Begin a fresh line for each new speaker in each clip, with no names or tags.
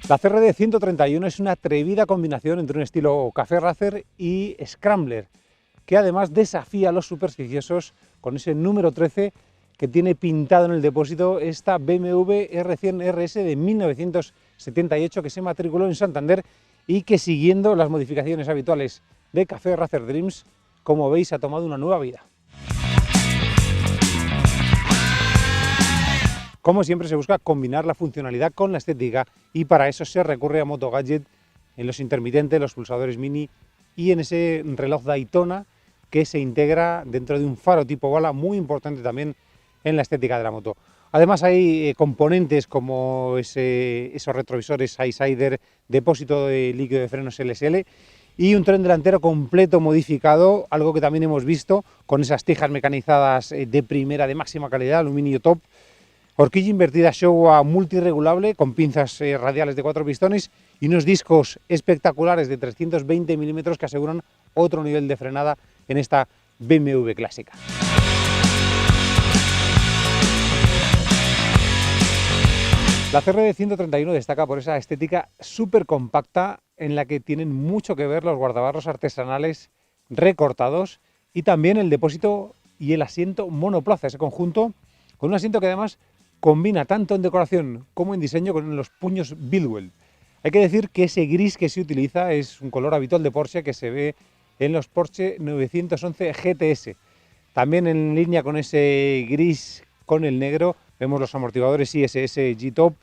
La CRD 131 es una atrevida combinación entre un estilo café racer y scrambler, que además desafía a los supersticiosos con ese número 13 que tiene pintado en el depósito esta BMW R100 RS de 1978 que se matriculó en Santander y que, siguiendo las modificaciones habituales de Café Racer Dreams, como veis, ha tomado una nueva vida. Como siempre, se busca combinar la funcionalidad con la estética y para eso se recurre a Moto Gadget en los intermitentes, los pulsadores mini y en ese reloj Daytona que se integra dentro de un faro tipo bala, muy importante también en la estética de la moto. Además hay componentes como esos retrovisores Eyesider, depósito de líquido de frenos LSL y un tren delantero completo modificado, algo que también hemos visto con esas tijas mecanizadas de primera, de máxima calidad, aluminio top, horquilla invertida Showa multiregulable con pinzas radiales de 4 pistones y unos discos espectaculares de 320 milímetros que aseguran otro nivel de frenada en esta BMW clásica. La CRD 131 destaca por esa estética súper compacta en la que tienen mucho que ver los guardabarros artesanales recortados y también el depósito y el asiento monoplaza, ese conjunto con un asiento que además combina tanto en decoración como en diseño con los puños Bilwell. Hay que decir que ese gris que se utiliza es un color habitual de Porsche que se ve en los Porsche 911 GTS. También en línea con ese gris con el negro vemos los amortiguadores ISS G-Top,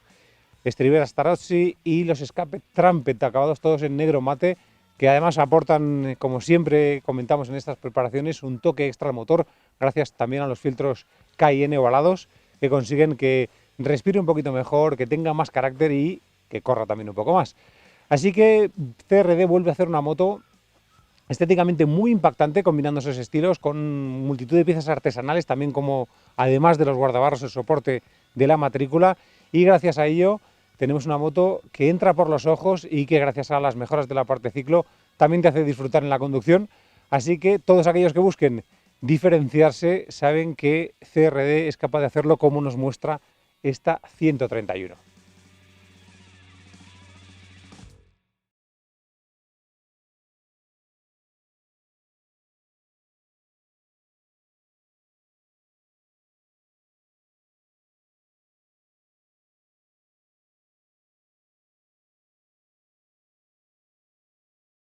estriberas Tarozzi y los escapes Trumpet acabados todos en negro mate, que además aportan, como siempre comentamos en estas preparaciones, un toque extra al motor gracias también a los filtros KN ovalados que consiguen que respire un poquito mejor, que tenga más carácter y que corra también un poco más. Así que CRD vuelve a hacer una moto estéticamente muy impactante, combinando esos estilos con multitud de piezas artesanales, también como además de los guardabarros el soporte de la matrícula, y gracias a ello tenemos una moto que entra por los ojos y que gracias a las mejoras de la parte ciclo también te hace disfrutar en la conducción. Así que todos aquellos que busquen diferenciarse saben que CRD es capaz de hacerlo como nos muestra esta 131.